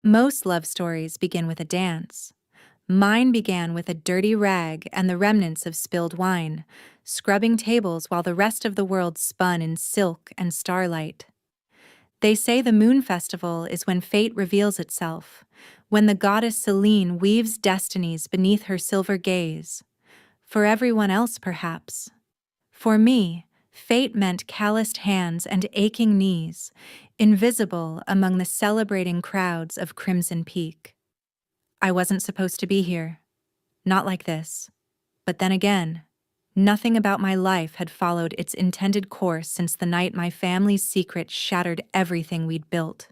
Most love stories begin with a dance. Mine began with a dirty rag and the remnants of spilled wine, scrubbing tables while the rest of the world spun in silk and starlight. They say the moon festival is when fate reveals itself, when the goddess Selene weaves destinies beneath her silver gaze. For everyone else, perhaps. For me, fate meant calloused hands and aching knees, invisible among the celebrating crowds of Crimson Peak. I wasn't supposed to be here. Not like this. But then again, nothing about my life had followed its intended course since the night my family's secret shattered everything we'd built.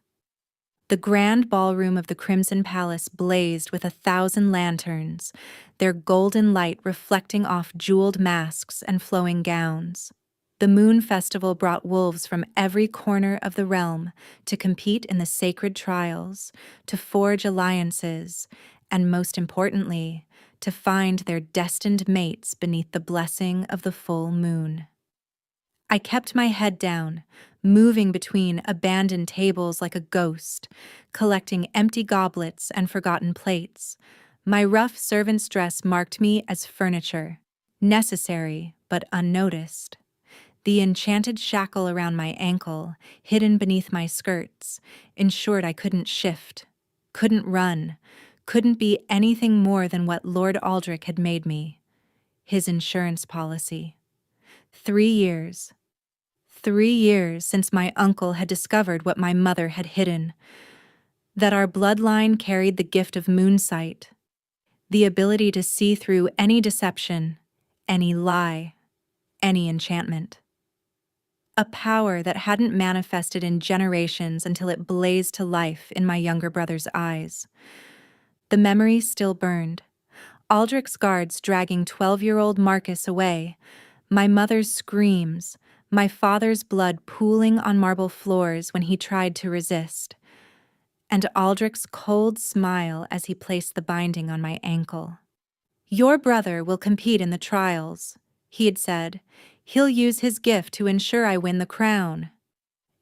The grand ballroom of the Crimson Palace blazed with 1,000 lanterns, their golden light reflecting off jeweled masks and flowing gowns. The Moon Festival brought wolves from every corner of the realm to compete in the sacred trials, to forge alliances, and most importantly, to find their destined mates beneath the blessing of the full moon. I kept my head down, moving between abandoned tables like a ghost, collecting empty goblets and forgotten plates. My rough servant's dress marked me as furniture, necessary but unnoticed. The enchanted shackle around my ankle, hidden beneath my skirts, ensured I couldn't shift, couldn't run, couldn't be anything more than what Lord Aldrich had made me. His insurance policy. 3 years. 3 years since my uncle had discovered what my mother had hidden. That our bloodline carried the gift of moonsight, the ability to see through any deception, any lie, any enchantment. A power that hadn't manifested in generations until it blazed to life in my younger brother's eyes. The memory still burned. Aldrich's guards dragging 12-year-old Marcus away, my mother's screams, my father's blood pooling on marble floors when he tried to resist, and Aldrich's cold smile as he placed the binding on my ankle. "Your brother will compete in the trials," he had said. "He'll use his gift to ensure I win the crown.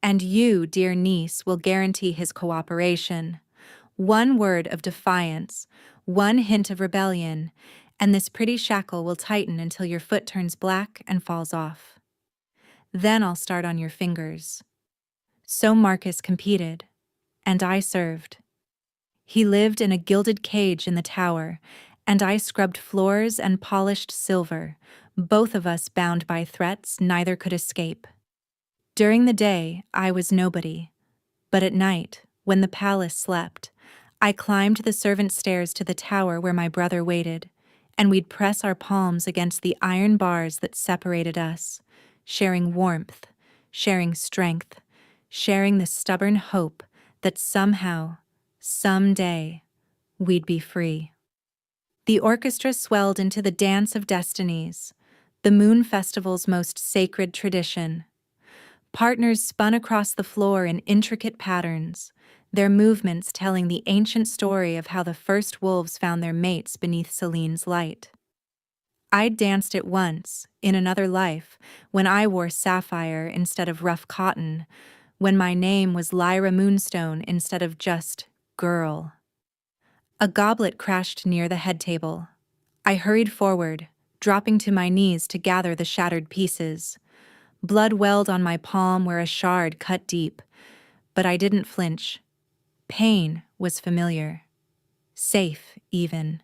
And you, dear niece, will guarantee his cooperation. One word of defiance, one hint of rebellion, and this pretty shackle will tighten until your foot turns black and falls off. Then I'll start on your fingers." So Marcus competed, and I served. He lived in a gilded cage in the tower, and I scrubbed floors and polished silver, both of us bound by threats neither could escape. During the day, I was nobody, but at night, when the palace slept, I climbed the servant stairs to the tower where my brother waited, and we'd press our palms against the iron bars that separated us, sharing warmth, sharing strength, sharing the stubborn hope that somehow, someday, we'd be free. The orchestra swelled into the dance of destinies, the Moon Festival's most sacred tradition. Partners spun across the floor in intricate patterns, their movements telling the ancient story of how the first wolves found their mates beneath Selene's light. I'd danced it once, in another life, when I wore sapphire instead of rough cotton, when my name was Lyra Moonstone instead of just girl. A goblet crashed near the head table. I hurried forward, dropping to my knees to gather the shattered pieces. Blood welled on my palm where a shard cut deep, but I didn't flinch. Pain was familiar. Safe, even.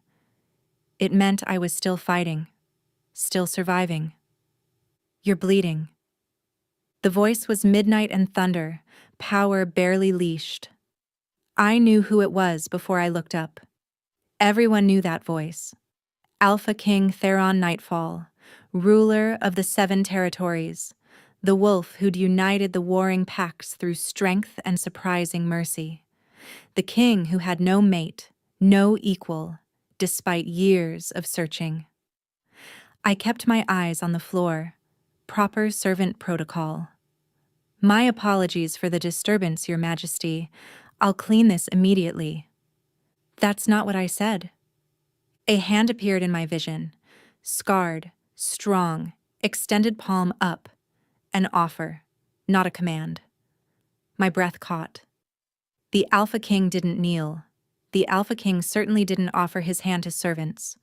It meant I was still fighting, still surviving. "You're bleeding." The voice was midnight and thunder, power barely leashed. I knew who it was before I looked up. Everyone knew that voice. Alpha King Theron Nightfall, ruler of the 7 territories, the wolf who'd united the warring packs through strength and surprising mercy. The king who had no mate, no equal, despite years of searching. I kept my eyes on the floor, proper servant protocol. "My apologies for the disturbance, Your Majesty. I'll clean this immediately." That's not what I said. A hand appeared in my vision, scarred, strong, extended palm up. An offer, not a command. My breath caught. The Alpha King didn't kneel. The Alpha King certainly didn't offer his hand to servants.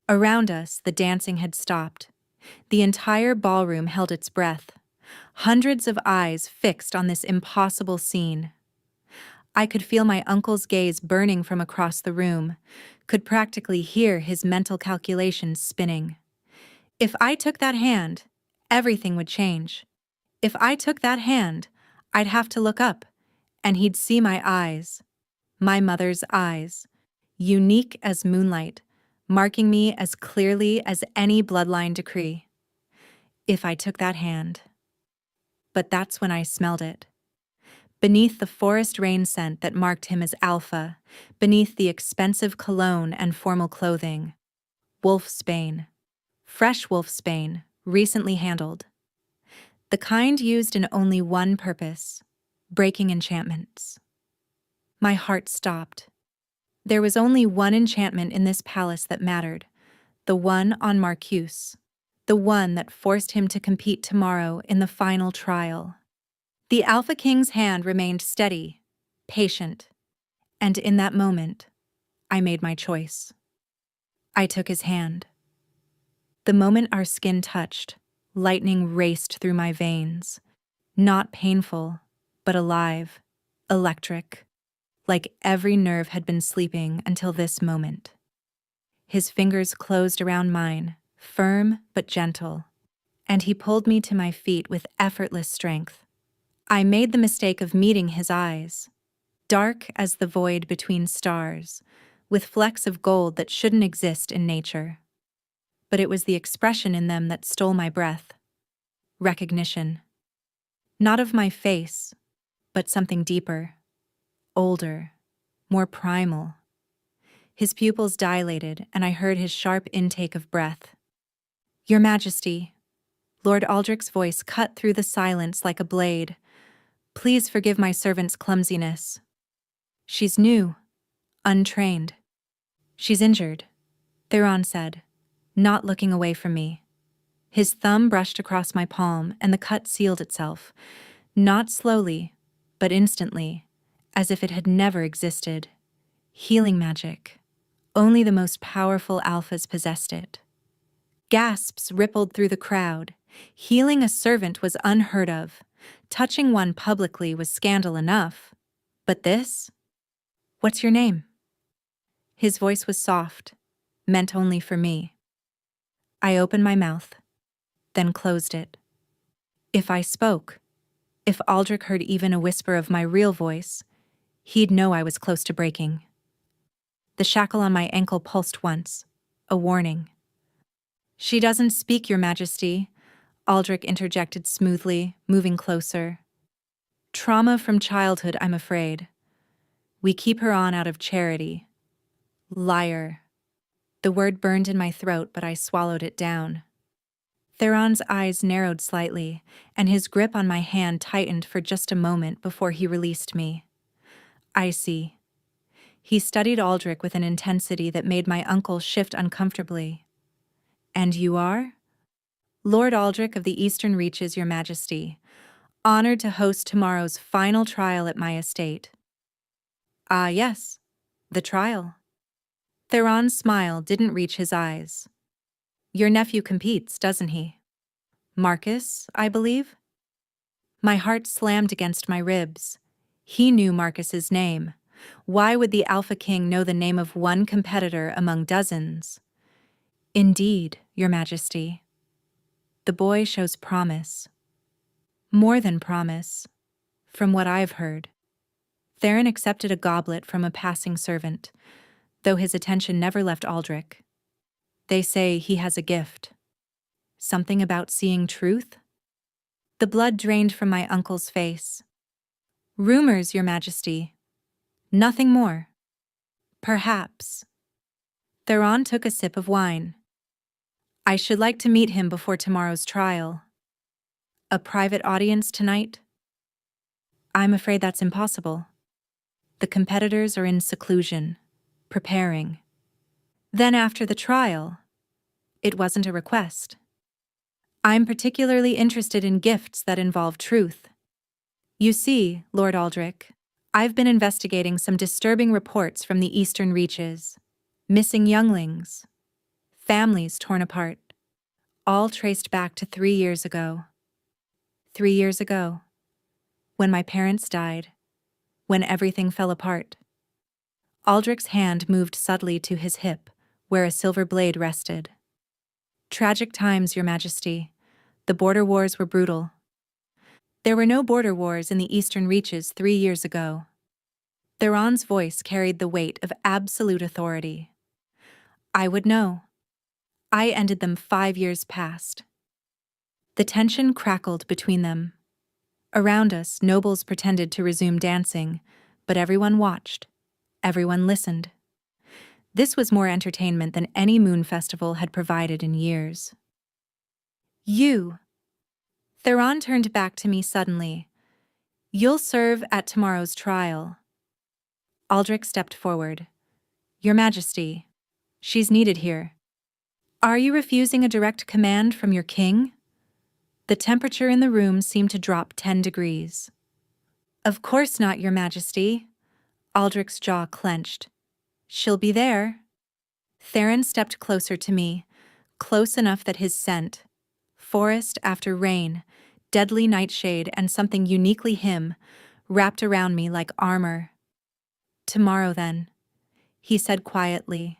Around us, the dancing had stopped. The entire ballroom held its breath, hundreds of eyes fixed on this impossible scene. I could feel my uncle's gaze burning from across the room, could practically hear his mental calculations spinning. If I took that hand, everything would change. If I took that hand, I'd have to look up, and he'd see my eyes, my mother's eyes, unique as moonlight, marking me as clearly as any bloodline decree. If I took that hand. But that's when I smelled it. Beneath the forest rain scent that marked him as Alpha, beneath the expensive cologne and formal clothing, wolfsbane, fresh wolfsbane, recently handled. The kind used in only one purpose, breaking enchantments. My heart stopped. There was only one enchantment in this palace that mattered, the one on Marcuse, the one that forced him to compete tomorrow in the final trial. The Alpha King's hand remained steady, patient, and in that moment, I made my choice. I took his hand. The moment our skin touched, lightning raced through my veins, not painful, but alive, electric, like every nerve had been sleeping until this moment. His fingers closed around mine, firm but gentle, and he pulled me to my feet with effortless strength. I made the mistake of meeting his eyes, dark as the void between stars, with flecks of gold that shouldn't exist in nature. But it was the expression in them that stole my breath. Recognition. Not of my face, but something deeper, older, more primal. His pupils dilated, and I heard his sharp intake of breath. Your Majesty, Lord Aldrich's voice cut through the silence like a blade. Please forgive my servant's clumsiness. She's new, untrained. She's injured, Theron said, not looking away from me. His thumb brushed across my palm, and the cut sealed itself, not slowly, but instantly, as if it had never existed. Healing magic. Only the most powerful alphas possessed it. Gasps rippled through the crowd. Healing a servant was unheard of. Touching one publicly was scandal enough. But this? What's your name? His voice was soft, meant only for me. I opened my mouth, then closed it. If I spoke, if Aldrich heard even a whisper of my real voice, he'd know I was close to breaking. The shackle on my ankle pulsed once, a warning. She doesn't speak, Your Majesty, Aldrich interjected smoothly, moving closer. Trauma from childhood, I'm afraid. We keep her on out of charity. Liar. The word burned in my throat, but I swallowed it down. Theron's eyes narrowed slightly, and his grip on my hand tightened for just a moment before he released me. I see. He studied Aldrich with an intensity that made my uncle shift uncomfortably. And you are? Lord Aldrich of the Eastern Reaches, Your Majesty, honored to host tomorrow's final trial at my estate. Ah, yes, the trial. Theron's smile didn't reach his eyes. Your nephew competes, doesn't he? Marcus, I believe? My heart slammed against my ribs. He knew Marcus's name. Why would the Alpha King know the name of one competitor among dozens? Indeed, Your Majesty. The boy shows promise. More than promise, from what I've heard. Theron accepted a goblet from a passing servant, though his attention never left Aldrich. They say he has a gift. Something about seeing truth? The blood drained from my uncle's face. Rumors, Your Majesty. Nothing more. Perhaps. Theron took a sip of wine. I should like to meet him before tomorrow's trial. A private audience tonight? I'm afraid that's impossible. The competitors are in seclusion, preparing. Then after the trial, it wasn't a request. I'm particularly interested in gifts that involve truth. You see, Lord Aldrich, I've been investigating some disturbing reports from the eastern reaches. Missing younglings. Families torn apart. All traced back to 3 years ago. 3 years ago. When my parents died. When everything fell apart. Aldrich's hand moved subtly to his hip, where a silver blade rested. Tragic times, Your Majesty. The border wars were brutal. There were no border wars in the eastern reaches 3 years ago. Theron's voice carried the weight of absolute authority. I would know. I ended them 5 years past. The tension crackled between them. Around us, nobles pretended to resume dancing, but everyone watched. Everyone listened. This was more entertainment than any moon festival had provided in years. You. Theron turned back to me suddenly. You'll serve at tomorrow's trial. Aldrich stepped forward. Your Majesty, she's needed here. Are you refusing a direct command from your king? The temperature in the room seemed to drop 10 degrees. Of course not, Your Majesty. Aldrich's jaw clenched. She'll be there. Theron stepped closer to me, close enough that his scent, forest after rain, deadly nightshade, and something uniquely him, wrapped around me like armor. Tomorrow, then, he said quietly,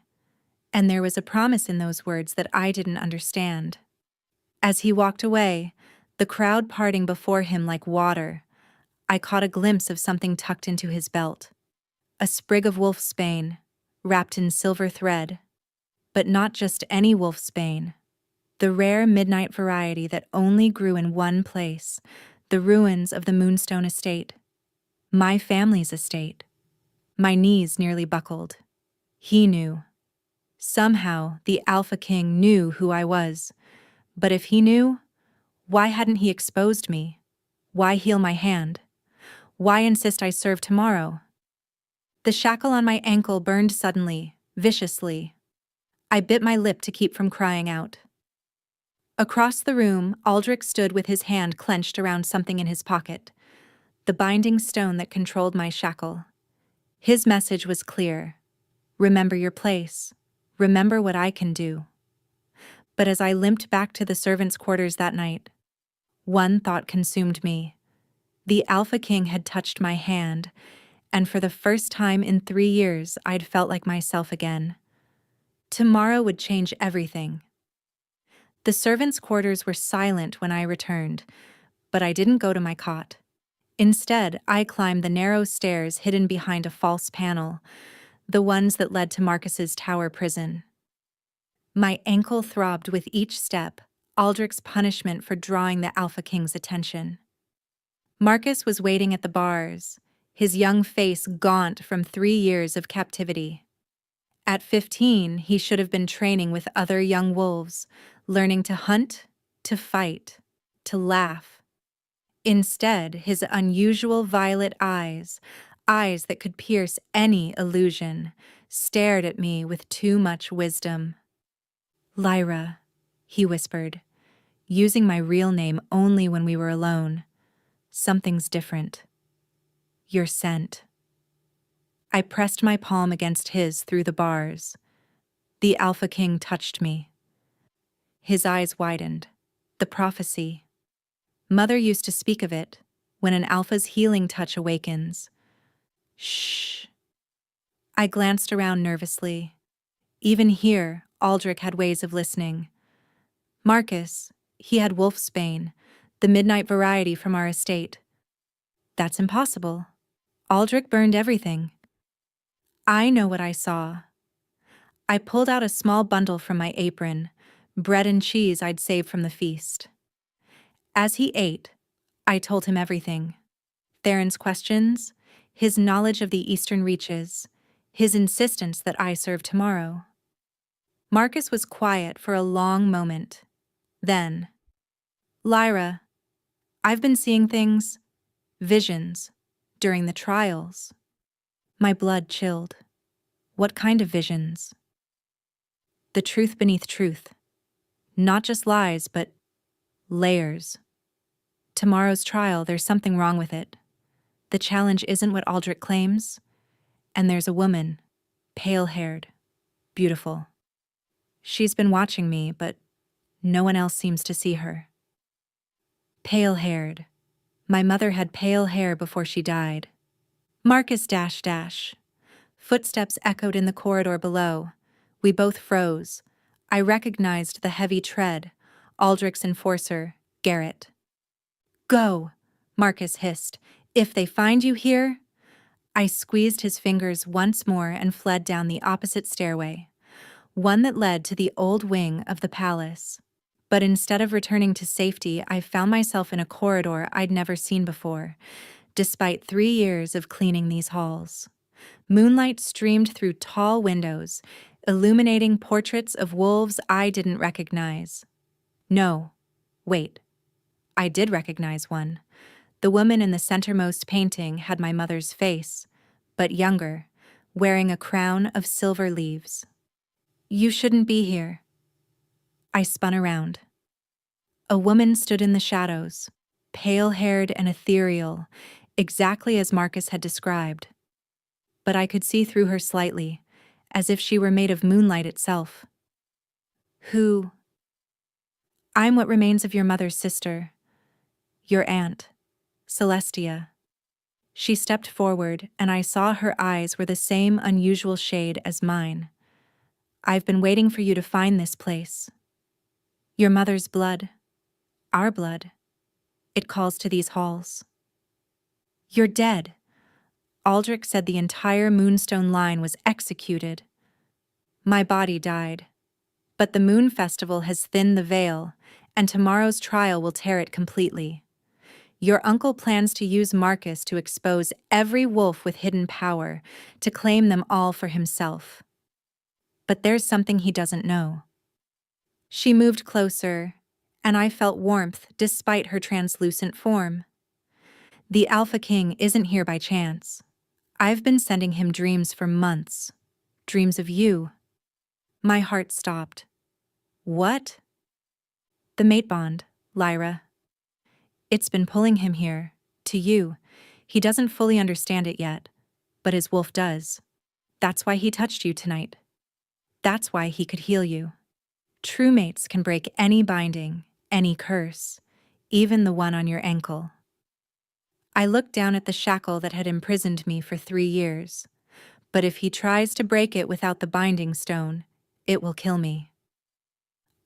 and there was a promise in those words that I didn't understand. As he walked away, the crowd parting before him like water, I caught a glimpse of something tucked into his belt. A sprig of wolfsbane, wrapped in silver thread. But not just any wolfsbane. The rare midnight variety that only grew in one place, the ruins of the Moonstone estate. My family's estate. My knees nearly buckled. He knew. Somehow, the Alpha King knew who I was. But if he knew, why hadn't he exposed me? Why heal my hand? Why insist I serve tomorrow? The shackle on my ankle burned suddenly, viciously. I bit my lip to keep from crying out. Across the room, Aldrich stood with his hand clenched around something in his pocket, the binding stone that controlled my shackle. His message was clear. Remember your place. Remember what I can do. But as I limped back to the servants' quarters that night, one thought consumed me. The Alpha King had touched my hand, and for the first time in 3 years, I'd felt like myself again. Tomorrow would change everything. The servants' quarters were silent when I returned, but I didn't go to my cot. Instead, I climbed the narrow stairs hidden behind a false panel, the ones that led to Marcus's tower prison. My ankle throbbed with each step, Aldrich's punishment for drawing the Alpha King's attention. Marcus was waiting at the bars, his young face gaunt from 3 years of captivity. At 15, he should have been training with other young wolves, learning to hunt, to fight, to laugh. Instead, his unusual violet eyes that could pierce any illusion, stared at me with too much wisdom. Lyra, he whispered, using my real name only when we were alone. Something's different. Your scent. I pressed my palm against his through the bars. The Alpha King touched me. His eyes widened. The prophecy. Mother used to speak of it, when an Alpha's healing touch awakens. Shh. I glanced around nervously. Even here, Aldrich had ways of listening. Marcus, he had wolfsbane, the midnight variety from our estate. That's impossible. Aldrich burned everything. I know what I saw. I pulled out a small bundle from my apron, bread and cheese I'd saved from the feast. As he ate, I told him everything. Theron's questions, his knowledge of the eastern reaches, his insistence that I serve tomorrow. Marcus was quiet for a long moment. Then, Lyra, I've been seeing things, visions, during the trials. My blood chilled. What kind of visions? The truth beneath truth. Not just lies, but layers. Tomorrow's trial, there's something wrong with it. The challenge isn't what Aldrich claims, and there's a woman, pale-haired, beautiful. She's been watching me, but no one else seems to see her. Pale-haired. My mother had pale hair before she died. Marcus dash dash. Footsteps echoed in the corridor below. We both froze. I recognized the heavy tread. Aldrich's enforcer, Garrett. Go, Marcus hissed. If they find you here... I squeezed his fingers once more and fled down the opposite stairway, one that led to the old wing of the palace. But instead of returning to safety, I found myself in a corridor I'd never seen before, despite 3 years of cleaning these halls. Moonlight streamed through tall windows, illuminating portraits of wolves I didn't recognize. No, wait. I did recognize one. The woman in the centermost painting had my mother's face, but younger, wearing a crown of silver leaves. You shouldn't be here. I spun around. A woman stood in the shadows, pale-haired and ethereal, exactly as Marcus had described. But I could see through her slightly, as if she were made of moonlight itself. Who? I'm what remains of your mother's sister, your aunt, Celestia. She stepped forward, and I saw her eyes were the same unusual shade as mine. I've been waiting for you to find this place. Your mother's blood, our blood, it calls to these halls. You're dead. Aldrich said the entire Moonstone line was executed. My body died, but the Moon Festival has thinned the veil, and tomorrow's trial will tear it completely. Your uncle plans to use Marcus to expose every wolf with hidden power, to claim them all for himself. But there's something he doesn't know. She moved closer, and I felt warmth despite her translucent form. The Alpha King isn't here by chance. I've been sending him dreams for months. Dreams of you. My heart stopped. What? The mate bond, Lyra. It's been pulling him here, to you. He doesn't fully understand it yet, but his wolf does. That's why he touched you tonight. That's why he could heal you. True mates can break any binding, any curse, even the one on your ankle. I looked down at the shackle that had imprisoned me for 3 years, but if he tries to break it without the binding stone, it will kill me.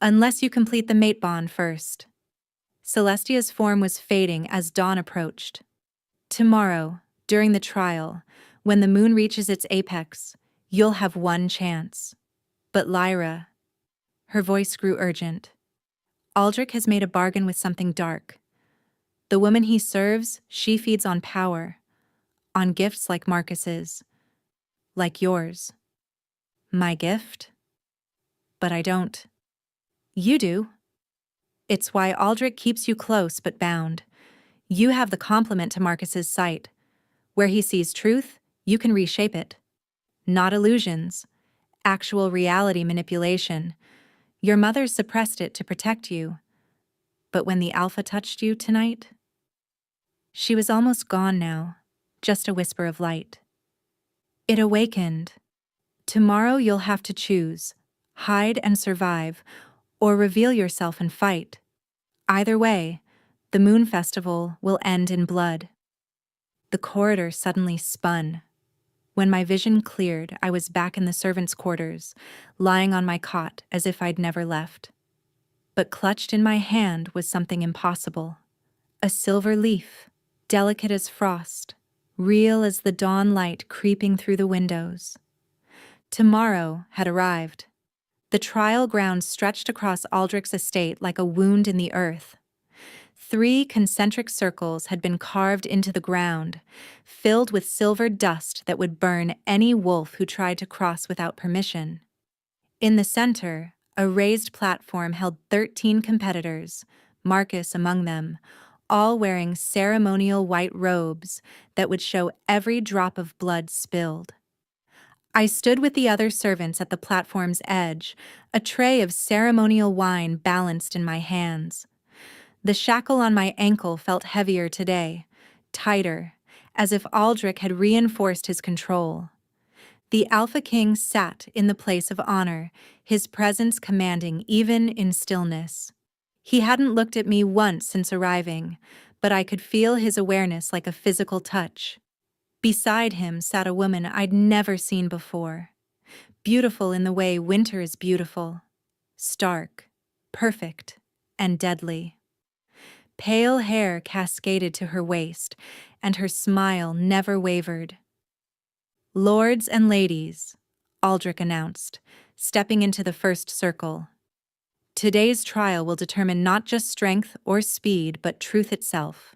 Unless you complete the mate bond first. Celestia's form was fading as dawn approached. Tomorrow, during the trial, when the moon reaches its apex, you'll have one chance. But Lyra, her voice grew urgent. Aldrich has made a bargain with something dark. The woman he serves, she feeds on power, on gifts like Marcus's, like yours. My gift? But I don't. You do. It's why Aldrich keeps you close but bound. You have the complement to Marcus's sight. Where he sees truth, you can reshape it. Not illusions, actual reality manipulation. Your mother suppressed it to protect you. But when the Alpha touched you tonight, she was almost gone now, just a whisper of light. It awakened. Tomorrow you'll have to choose, hide and survive, or reveal yourself and fight. Either way, the Moon Festival will end in blood. The corridor suddenly spun. When my vision cleared, I was back in the servants' quarters, lying on my cot as if I'd never left. But clutched in my hand was something impossible. A silver leaf, delicate as frost, real as the dawn light creeping through the windows. Tomorrow had arrived. The trial ground stretched across Aldrich's estate like a wound in the earth. 3 concentric circles had been carved into the ground, filled with silver dust that would burn any wolf who tried to cross without permission. In the center, a raised platform held 13 competitors, Marcus among them, all wearing ceremonial white robes that would show every drop of blood spilled. I stood with the other servants at the platform's edge, a tray of ceremonial wine balanced in my hands. The shackle on my ankle felt heavier today, tighter, as if Aldrich had reinforced his control. The Alpha King sat in the place of honor, his presence commanding even in stillness. He hadn't looked at me once since arriving, but I could feel his awareness like a physical touch. Beside him sat a woman I'd never seen before. Beautiful in the way winter is beautiful. Stark, perfect, and deadly. Pale hair cascaded to her waist, and her smile never wavered. "Lords and ladies," Aldrich announced, stepping into the first circle. "Today's trial will determine not just strength or speed, but truth itself.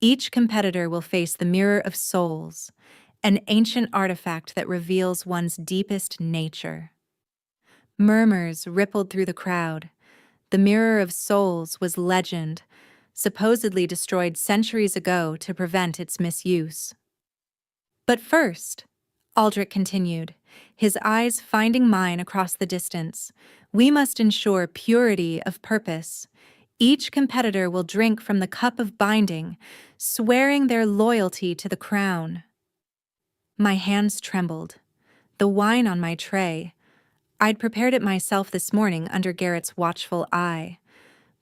Each competitor will face the Mirror of Souls, an ancient artifact that reveals one's deepest nature." Murmurs rippled through the crowd. The Mirror of Souls was legend, supposedly destroyed centuries ago to prevent its misuse. "But first," Aldrich continued, his eyes finding mine across the distance, "we must ensure purity of purpose. Each competitor will drink from the cup of binding, swearing their loyalty to the crown." My hands trembled. The wine on my tray. I'd prepared it myself this morning under Garrett's watchful eye,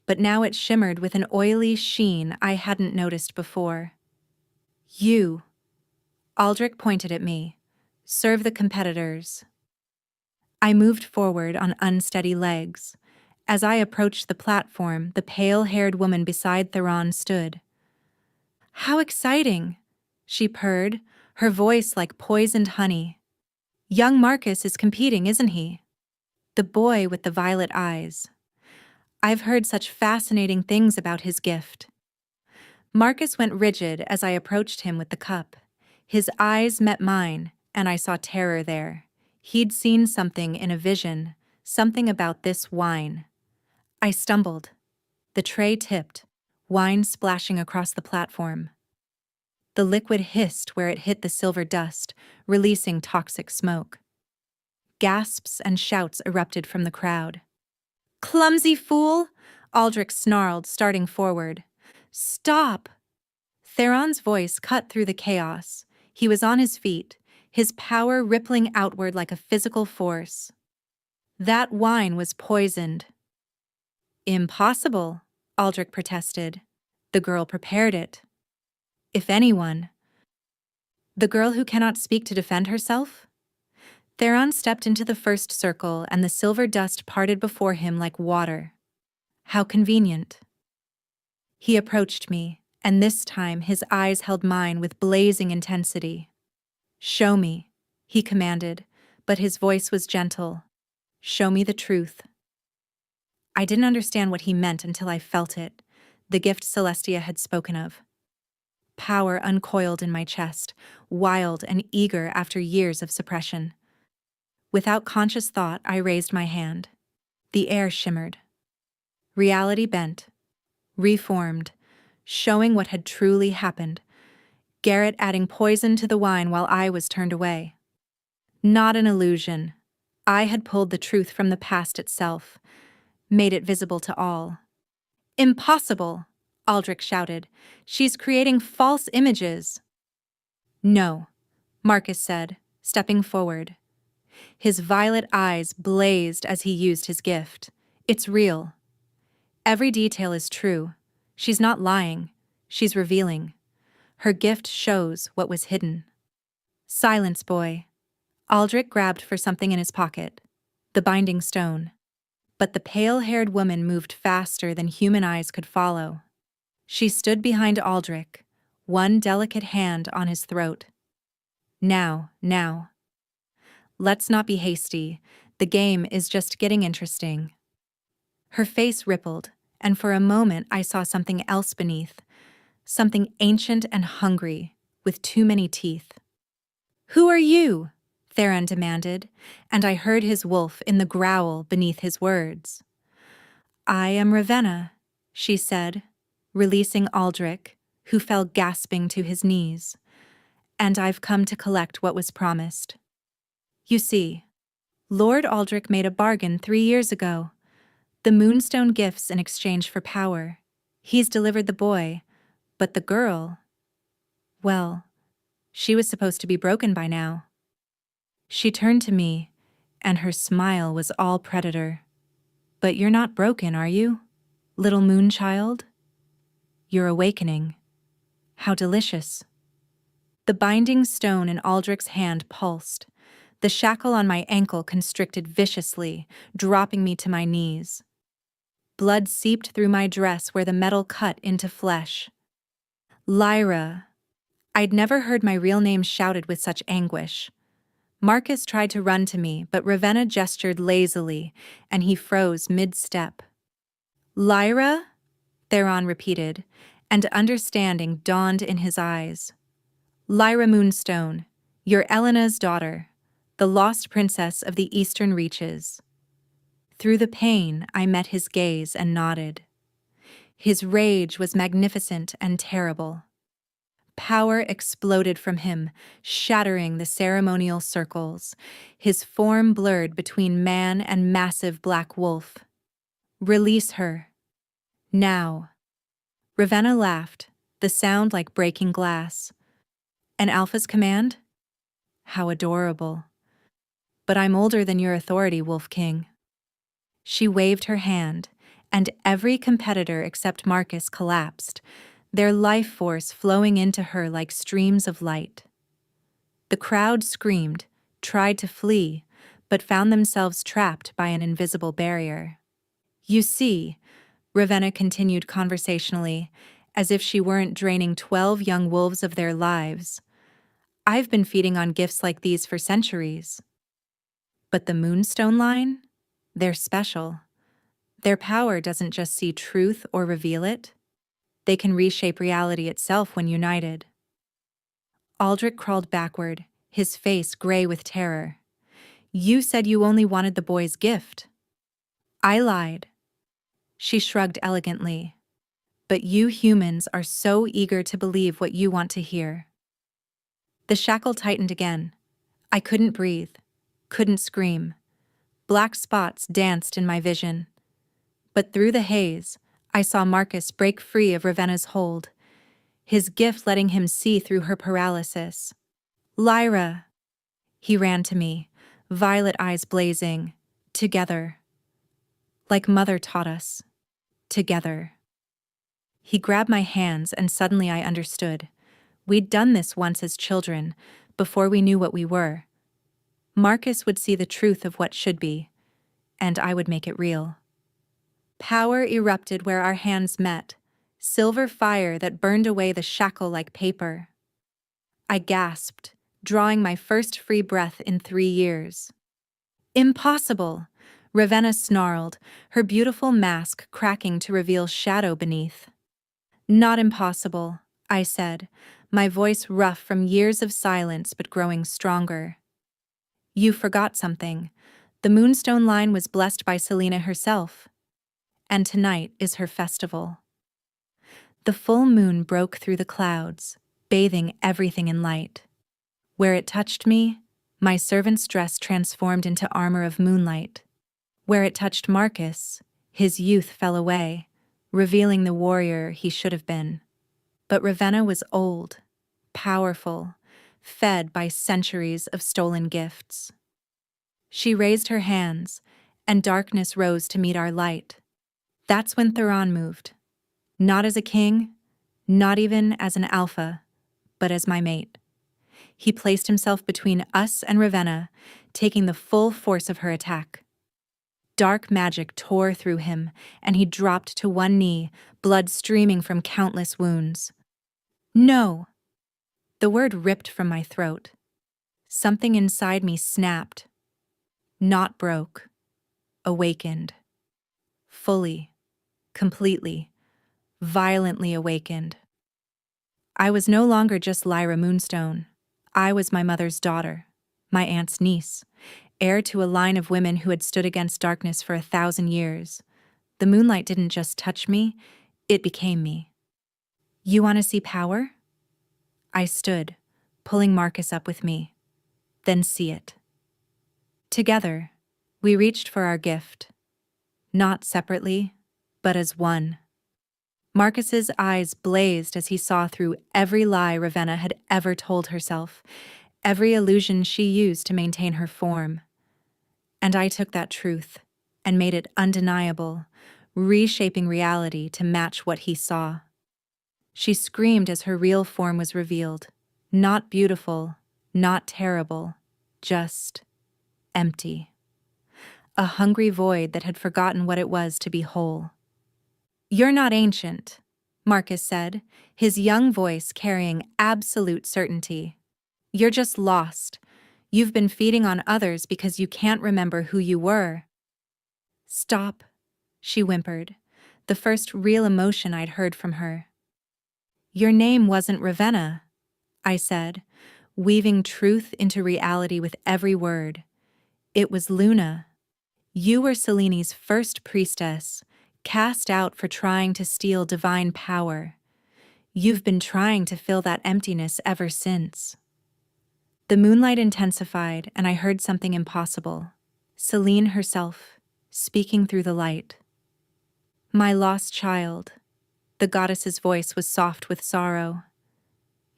but now it shimmered with an oily sheen I hadn't noticed before. "You," Aldrich pointed at me, "serve the competitors." I moved forward on unsteady legs. As I approached the platform, the pale-haired woman beside Theron stood. "How exciting," she purred, her voice like poisoned honey. "Young Marcus is competing, isn't he?" The boy with the violet eyes. I've heard such fascinating things about his gift. Marcus went rigid as I approached him with the cup. His eyes met mine, and I saw terror there. He'd seen something in a vision, something about this wine. I stumbled. The tray tipped, wine splashing across the platform. The liquid hissed where it hit the silver dust, releasing toxic smoke. Gasps and shouts erupted from the crowd. "Clumsy fool!" Aldrich snarled, starting forward. "Stop!" Theron's voice cut through the chaos. He was on his feet, his power rippling outward like a physical force. "That wine was poisoned." "Impossible," Aldrich protested. "The girl prepared it." "If anyone." "The girl who cannot speak to defend herself?" Theron stepped into the first circle, and the silver dust parted before him like water. How convenient. He approached me, and this time his eyes held mine with blazing intensity. "Show me," he commanded, but his voice was gentle. "Show me the truth." I didn't understand what he meant until I felt it, the gift Celestia had spoken of. Power uncoiled in my chest, wild and eager after years of suppression. Without conscious thought, I raised my hand. The air shimmered. Reality bent, reformed, showing what had truly happened. Garrett adding poison to the wine while I was turned away. Not an illusion. I had pulled the truth from the past itself, made it visible to all. "Impossible!" Aldrich shouted. "She's creating false images." "No," Marcus said, stepping forward. His violet eyes blazed as he used his gift. "It's real. Every detail is true. She's not lying. She's revealing. Her gift shows what was hidden." "Silence, boy." Aldrich grabbed for something in his pocket. The binding stone. But the pale-haired woman moved faster than human eyes could follow. She stood behind Aldrich, one delicate hand on his throat. Now. Let's not be hasty. The game is just getting interesting." Her face rippled, and for a moment I saw something else beneath, something ancient and hungry, with too many teeth. "Who are you?" Theron demanded, and I heard his wolf in the growl beneath his words. "I am Ravenna," she said, releasing Aldrich, who fell gasping to his knees. "And I've come to collect what was promised. You see, Lord Aldrich made a bargain 3 years ago. The moonstone gifts in exchange for power. He's delivered the boy, but the girl..." Well, she was supposed to be broken by now. She turned to me, and her smile was all predator. But you're not broken, are you, little moon child? You're awakening. How delicious. The binding stone in Aldrich's hand pulsed. The shackle on my ankle constricted viciously, dropping me to my knees. Blood seeped through my dress where the metal cut into flesh. Lyra. I'd never heard my real name shouted with such anguish. Marcus tried to run to me, but Ravenna gestured lazily, and he froze mid-step. Lyra? Theron repeated, and understanding dawned in his eyes. Lyra Moonstone, you're Elena's daughter, the lost princess of the eastern reaches. Through the pain, I met his gaze and nodded. His rage was magnificent and terrible. Power exploded from him, shattering the ceremonial circles. His form blurred between man and massive black wolf. Release her. Now. Ravenna laughed, the sound like breaking glass. An Alpha's command? How adorable. But I'm older than your authority, Wolf King. She waved her hand, and every competitor except Marcus collapsed, their life force flowing into her like streams of light. The crowd screamed, tried to flee, but found themselves trapped by an invisible barrier. You see, Ravenna continued conversationally, as if she weren't draining 12 young wolves of their lives. I've been feeding on gifts like these for centuries. But the Moonstone line? They're special. Their power doesn't just see truth or reveal it. They can reshape reality itself when united. Aldrich crawled backward, his face gray with terror. You said you only wanted the boy's gift. I lied. She shrugged elegantly. But you humans are so eager to believe what you want to hear. The shackle tightened again. I couldn't breathe, couldn't scream. Black spots danced in my vision. But through the haze, I saw Marcus break free of Ravenna's hold, his gift letting him see through her paralysis. Lyra! He ran to me, violet eyes blazing. Together. Like Mother taught us. Together. He grabbed my hands and suddenly I understood. We'd done this once as children, before we knew what we were. Marcus would see the truth of what should be, and I would make it real. Power erupted where our hands met, silver fire that burned away the shackle like paper. I gasped, drawing my first free breath in 3 years. Impossible! Ravenna snarled, her beautiful mask cracking to reveal shadow beneath. Not impossible, I said, my voice rough from years of silence but growing stronger. You forgot something. The Moonstone line was blessed by Selena herself. And tonight is her festival. The full moon broke through the clouds, bathing everything in light. Where it touched me, my servant's dress transformed into armor of moonlight. Where it touched Marcus, his youth fell away, revealing the warrior he should have been. But Ravenna was old, powerful, fed by centuries of stolen gifts. She raised her hands, and darkness rose to meet our light. That's when Theron moved. Not as a king, not even as an alpha, but as my mate. He placed himself between us and Ravenna, taking the full force of her attack. Dark magic tore through him, and he dropped to one knee, blood streaming from countless wounds. No! The word ripped from my throat. Something inside me snapped. Not broke. Awakened. Fully. Completely. Violently awakened. I was no longer just Lyra Moonstone. I was my mother's daughter, my aunt's niece, heir to a line of women who had stood against darkness for 1,000 years. The moonlight didn't just touch me, it became me. You want to see power? I stood, pulling Marcus up with me. Then see it. Together, we reached for our gift. Not separately, but as one. Marcus's eyes blazed as he saw through every lie Ravenna had ever told herself, every illusion she used to maintain her form. And I took that truth and made it undeniable, reshaping reality to match what he saw. She screamed as her real form was revealed. Not beautiful, not terrible, just empty. A hungry void that had forgotten what it was to be whole. "You're not ancient," Marcus said, his young voice carrying absolute certainty. "You're just lost. You've been feeding on others because you can't remember who you were." "Stop," she whimpered, the first real emotion I'd heard from her. "Your name wasn't Ravenna," I said, weaving truth into reality with every word. "It was Luna. You were Seleni's first priestess, cast out for trying to steal divine power. You've been trying to fill that emptiness ever since." The moonlight intensified, and I heard something impossible. Selene herself, speaking through the light. "My lost child," the goddess's voice was soft with sorrow.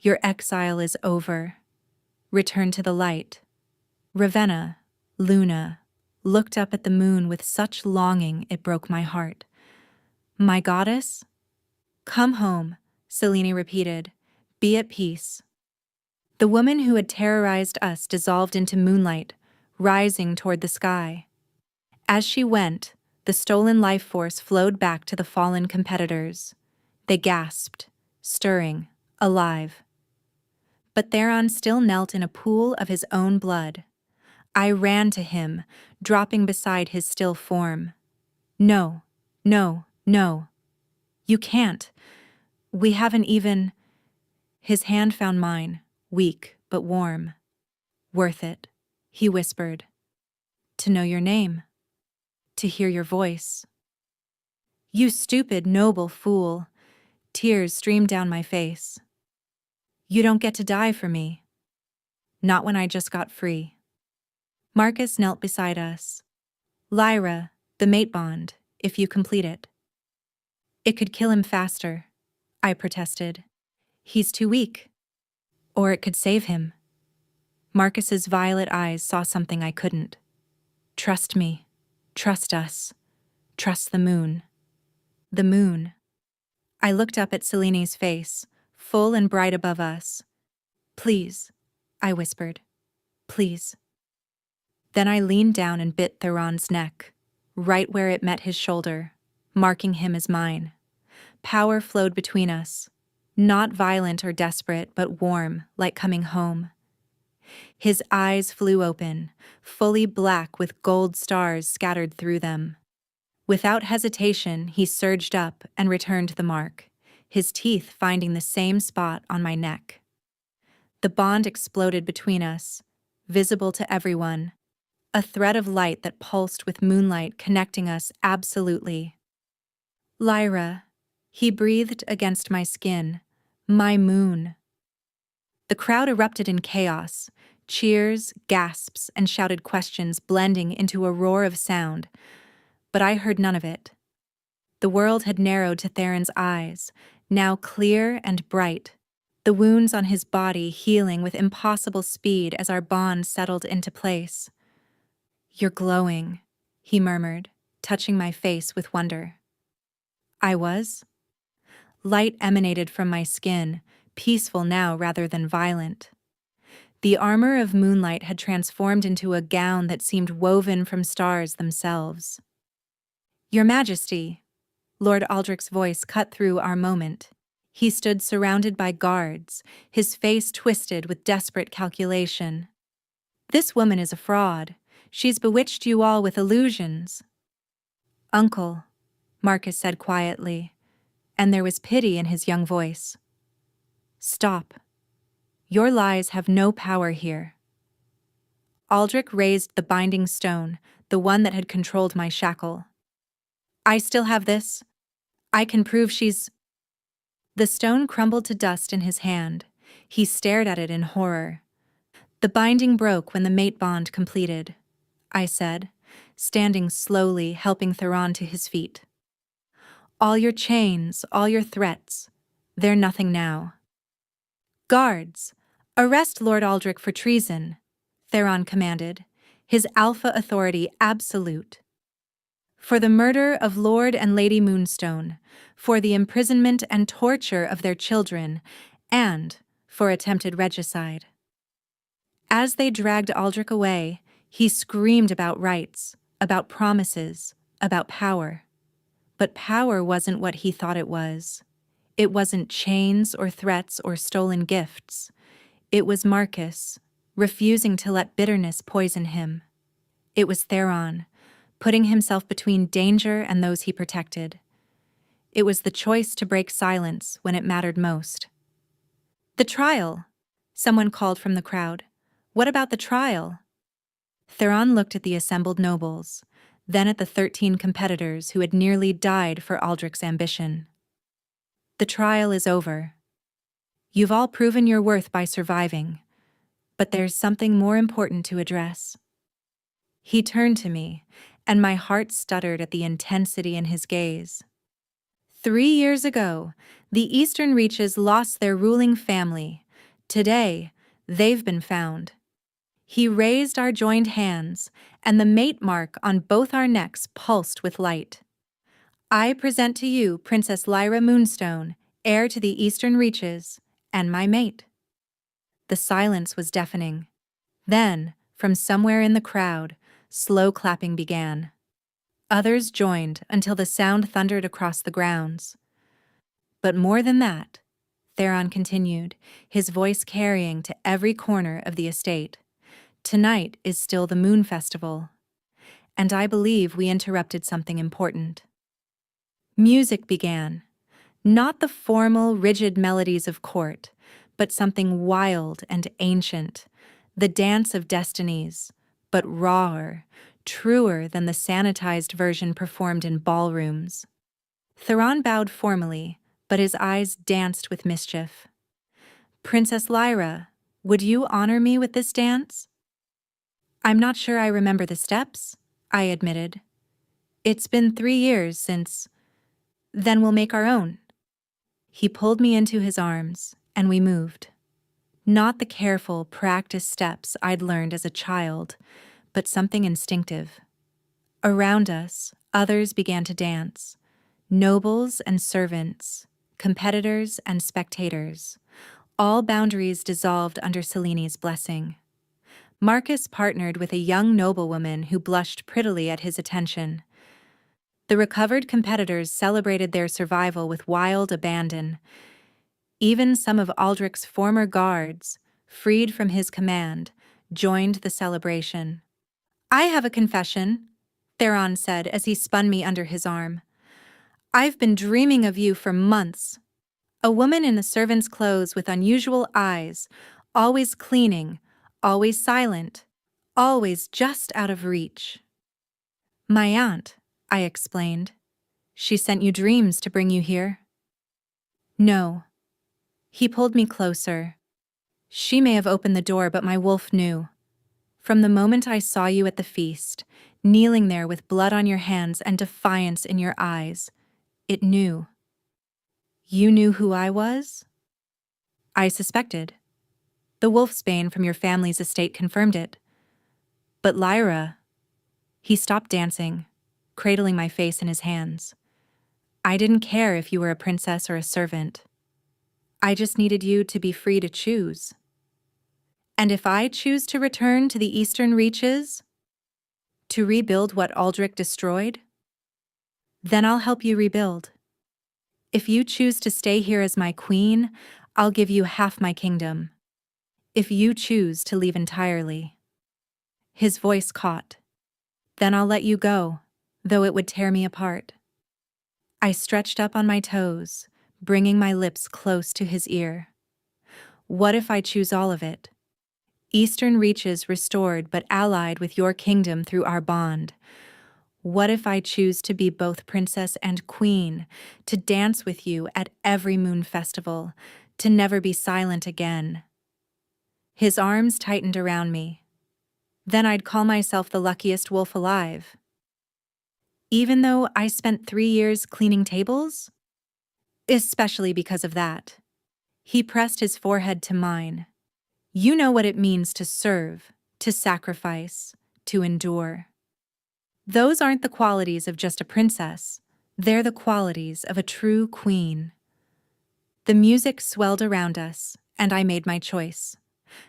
"Your exile is over. Return to the light." Ravenna, Luna, looked up at the moon with such longing it broke my heart. "My goddess?" "Come home," Selene repeated. "Be at peace." The woman who had terrorized us dissolved into moonlight, rising toward the sky. As she went, the stolen life force flowed back to the fallen competitors. They gasped, stirring, alive. But Theron still knelt in a pool of his own blood. I ran to him, dropping beside his still form. "No, no, no. You can't. We haven't even—" His hand found mine, weak but warm. "Worth it," he whispered. "To know your name. To hear your voice." "You stupid, noble fool." Tears streamed down my face. "You don't get to die for me. Not when I just got free." Marcus knelt beside us. "Lyra, the mate bond, if you complete it." "It could kill him faster," I protested. "He's too weak." "Or it could save him." Marcus's violet eyes saw something I couldn't. "Trust me. Trust us. Trust the moon." The moon. I looked up at Selene's face, full and bright above us. "Please," I whispered. "Please." Then I leaned down and bit Theron's neck, right where it met his shoulder, marking him as mine. Power flowed between us, not violent or desperate, but warm, like coming home. His eyes flew open, fully black with gold stars scattered through them. Without hesitation, he surged up and returned the mark, his teeth finding the same spot on my neck. The bond exploded between us, visible to everyone, a thread of light that pulsed with moonlight connecting us absolutely. "Lyra," he breathed against my skin, "my moon." The crowd erupted in chaos, cheers, gasps, and shouted questions blending into a roar of sound, but I heard none of it. The world had narrowed to Theron's eyes, now clear and bright, the wounds on his body healing with impossible speed as our bond settled into place. "You're glowing," he murmured, touching my face with wonder. I was. Light emanated from my skin, peaceful now rather than violent. The armor of moonlight had transformed into a gown that seemed woven from stars themselves. "Your Majesty," Lord Aldrich's voice cut through our moment. He stood surrounded by guards, his face twisted with desperate calculation. "This woman is a fraud. She's bewitched you all with illusions." "Uncle," Marcus said quietly, and there was pity in his young voice. "Stop. Your lies have no power here." Aldrich raised the binding stone, the one that had controlled my shackle. "I still have this. I can prove she's—" The stone crumbled to dust in his hand. He stared at it in horror. "The binding broke when the mate bond completed," I said, standing slowly, helping Theron to his feet. All your chains, all your threats, they're nothing now. Guards, arrest Lord Aldrich for treason, Theron commanded, his alpha authority absolute. For the murder of Lord and Lady Moonstone, for the imprisonment and torture of their children, and for attempted regicide. As they dragged Aldrich away, he screamed about rights, about promises, about power. But power wasn't what he thought it was. It wasn't chains or threats or stolen gifts. It was Marcus, refusing to let bitterness poison him. It was Theron, putting himself between danger and those he protected. It was the choice to break silence when it mattered most. The trial, someone called from the crowd. What about the trial? Theron looked at the assembled nobles, then at the 13 competitors who had nearly died for Aldrich's ambition. The trial is over. You've all proven your worth by surviving, but there's something more important to address. He turned to me, and my heart stuttered at the intensity in his gaze. 3 years ago, the Eastern Reaches lost their ruling family. Today, they've been found. He raised our joined hands, and the mate mark on both our necks pulsed with light. I present to you Princess Lyra Moonstone, heir to the Eastern Reaches, and my mate. The silence was deafening. Then, from somewhere in the crowd, slow clapping began. Others joined until the sound thundered across the grounds. But more than that, Theron continued, his voice carrying to every corner of the estate. Tonight is still the Moon Festival, and I believe we interrupted something important. Music began, not the formal, rigid melodies of court, but something wild and ancient, the dance of destinies, but rawer, truer than the sanitized version performed in ballrooms. Theron bowed formally, but his eyes danced with mischief. Princess Lyra, would you honor me with this dance? I'm not sure I remember the steps, I admitted. It's been 3 years since. Then we'll make our own. He pulled me into his arms, and we moved. Not the careful, practiced steps I'd learned as a child, but something instinctive. Around us, others began to dance. Nobles and servants, competitors and spectators. All boundaries dissolved under Seleni's blessing. Marcus partnered with a young noblewoman who blushed prettily at his attention. The recovered competitors celebrated their survival with wild abandon. Even some of Aldrich's former guards, freed from his command, joined the celebration. I have a confession, Theron said as he spun me under his arm. I've been dreaming of you for months. A woman in a servant's clothes with unusual eyes, always cleaning, always silent, always just out of reach. My aunt, I explained. She sent you dreams to bring you here. No. He pulled me closer. She may have opened the door, but my wolf knew. From the moment I saw you at the feast, kneeling there with blood on your hands and defiance in your eyes, it knew. You knew who I was? I suspected. The wolfsbane from your family's estate confirmed it. But Lyra... He stopped dancing, cradling my face in his hands. I didn't care if you were a princess or a servant. I just needed you to be free to choose. And if I choose to return to the Eastern Reaches, to rebuild what Aldrich destroyed, then I'll help you rebuild. If you choose to stay here as my queen, I'll give you half my kingdom. If you choose to leave entirely. His voice caught. Then I'll let you go, though it would tear me apart. I stretched up on my toes, bringing my lips close to his ear. What if I choose all of it? Eastern Reaches restored but allied with your kingdom through our bond. What if I choose to be both princess and queen, to dance with you at every moon festival, to never be silent again? His arms tightened around me. Then I'd call myself the luckiest wolf alive. even though I spent 3 years cleaning tables? Especially because of that. He pressed his forehead to mine. You know what it means to serve, to sacrifice, to endure. Those aren't the qualities of just a princess. They're the qualities of a true queen. The music swelled around us, and I made my choice.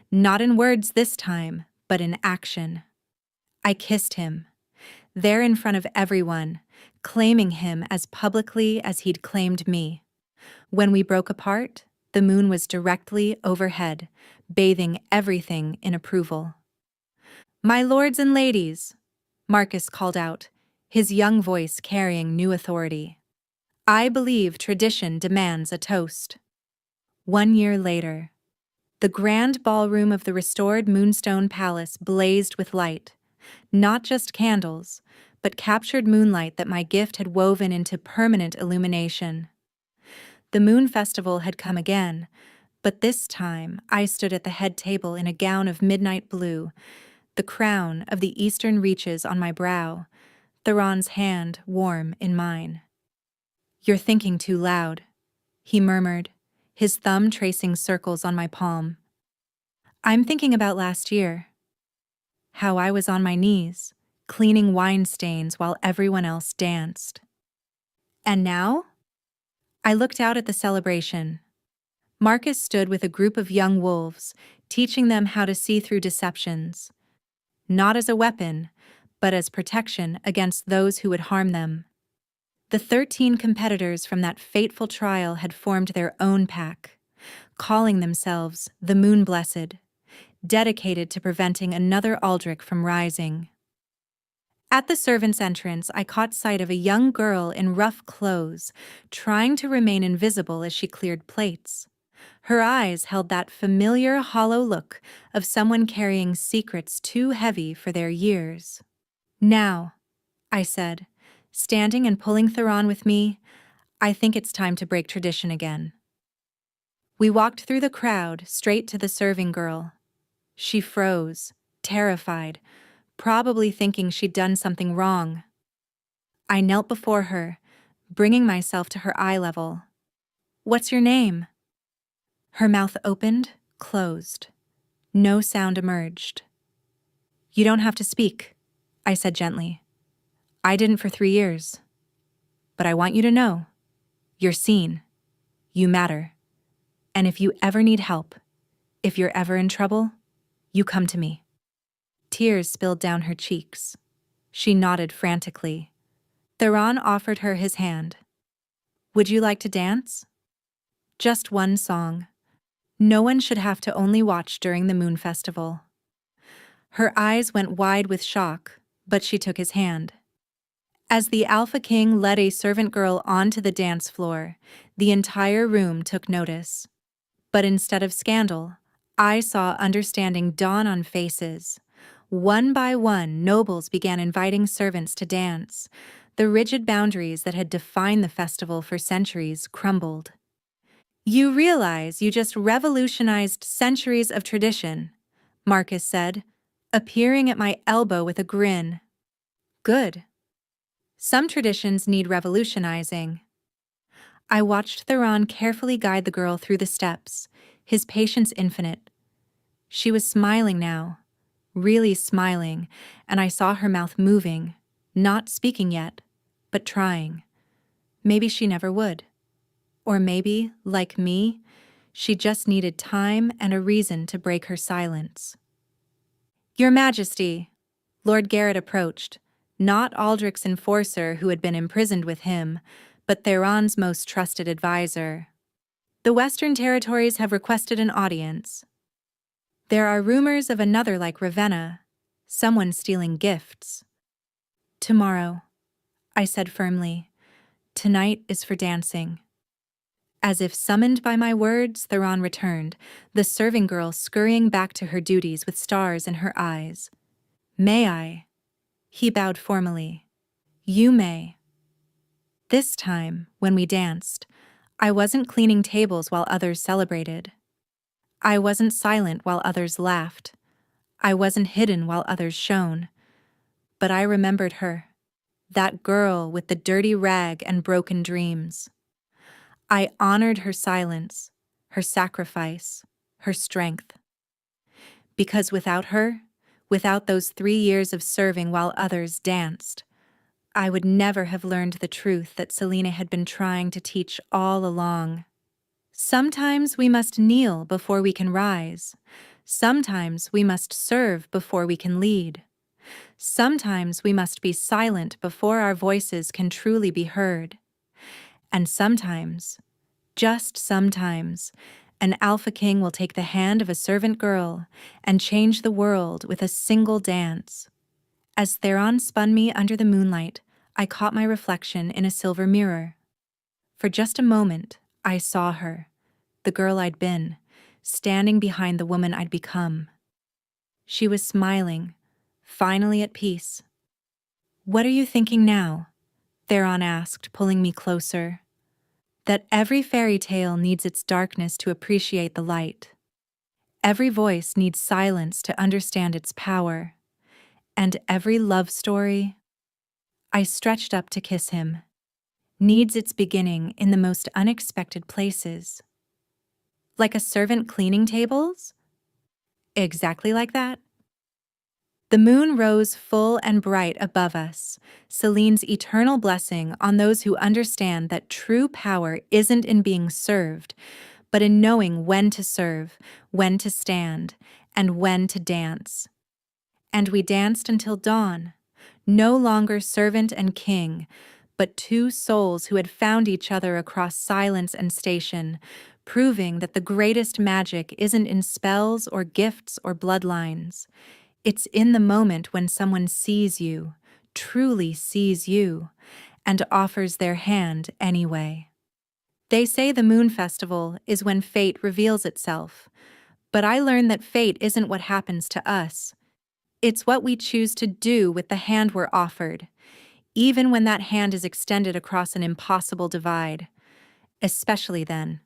Not in words this time, but in action. I kissed him, there in front of everyone, claiming him as publicly as he'd claimed me. When we broke apart, the moon was directly overhead, bathing everything in approval. "My lords and ladies," Marcus called out, his young voice carrying new authority. "I believe tradition demands a toast." 1 year later, the grand ballroom of the restored Moonstone Palace blazed with light, not just candles, but captured moonlight that my gift had woven into permanent illumination. The Moon Festival had come again, but this time I stood at the head table in a gown of midnight blue, the crown of the eastern reaches on my brow, Theron's hand warm in mine. "You're thinking too loud," he murmured, his thumb tracing circles on my palm. "I'm thinking about last year. How I was on my knees, cleaning wine stains while everyone else danced. And now?" I looked out at the celebration. Marcus stood with a group of young wolves, teaching them how to see through deceptions, not as a weapon, but as protection against those who would harm them. The 13 competitors from that fateful trial had formed their own pack, calling themselves the Moon Blessed, dedicated to preventing another Aldrich from rising. At the servants' entrance, I caught sight of a young girl in rough clothes, trying to remain invisible as she cleared plates. Her eyes held that familiar hollow look of someone carrying secrets too heavy for their years. "Now," I said, standing and pulling Theron with me, "I think it's time to break tradition again." We walked through the crowd, straight to the serving girl. She froze, terrified, probably thinking she'd done something wrong. I knelt before her, bringing myself to her eye level. "What's your name?" Her mouth opened, closed. No sound emerged. "You don't have to speak," I said gently. "I didn't for 3 years. But I want you to know, you're seen. You matter. And if you ever need help, if you're ever in trouble, you come to me." Tears spilled down her cheeks. She nodded frantically. Theron offered her his hand. "Would you like to dance?" Just one song. No one should have to only watch during the Moon Festival. Her eyes went wide with shock, but she took his hand. As the Alpha King led a servant girl onto the dance floor, the entire room took notice. But instead of scandal, I saw understanding dawn on faces. One by one, nobles began inviting servants to dance. The rigid boundaries that had defined the festival for centuries crumbled. "You realize you just revolutionized centuries of tradition," Marcus said, appearing at my elbow with a grin. "Good. Some traditions need revolutionizing." I watched Theron carefully guide the girl through the steps, his patience infinite. She was smiling now, really smiling, and I saw her mouth moving, not speaking yet, but trying. Maybe she never would. Or maybe, like me, she just needed time and a reason to break her silence. "Your Majesty," Lord Garrett approached, not Aldrich's enforcer who had been imprisoned with him, but Theron's most trusted advisor. "The Western Territories have requested an audience. There are rumors of another like Ravenna, someone stealing gifts." "Tomorrow," I said firmly. "Tonight is for dancing." As if summoned by my words, Theron returned, the serving girl scurrying back to her duties with stars in her eyes. "May I?" He bowed formally. "You may." This time, when we danced, I wasn't cleaning tables while others celebrated. I wasn't silent while others laughed. I wasn't hidden while others shone. But I remembered her. that girl with the dirty rag and broken dreams. I honored her silence, her sacrifice, her strength. Because without her, without those 3 years of serving while others danced, I would never have learned the truth that Selena had been trying to teach all along. Sometimes we must kneel before we can rise. Sometimes we must serve before we can lead. Sometimes we must be silent before our voices can truly be heard. And sometimes, just sometimes, an alpha king will take the hand of a servant girl and change the world with a single dance. As Theron spun me under the moonlight, I caught my reflection in a silver mirror. For just a moment, I saw her, the girl I'd been, standing behind the woman I'd become. She was smiling, finally at peace. "What are you thinking now?" Theron asked, pulling me closer. "That every fairy tale needs its darkness to appreciate the light. Every voice needs silence to understand its power. And every love story," I stretched up to kiss him, "needs its beginning in the most unexpected places." Like a servant cleaning tables? Exactly like that. The moon rose full and bright above us, Celine's eternal blessing on those who understand that true power isn't in being served, but in knowing when to serve, when to stand, and when to dance. And we danced until dawn, no longer servant and king, but two souls who had found each other across silence and station, proving that the greatest magic isn't in spells or gifts or bloodlines. It's in the moment when someone sees you, truly sees you, and offers their hand anyway. They say the Moon Festival is when fate reveals itself, but I learned that fate isn't what happens to us. It's what we choose to do with the hand we're offered, even when that hand is extended across an impossible divide. Especially then.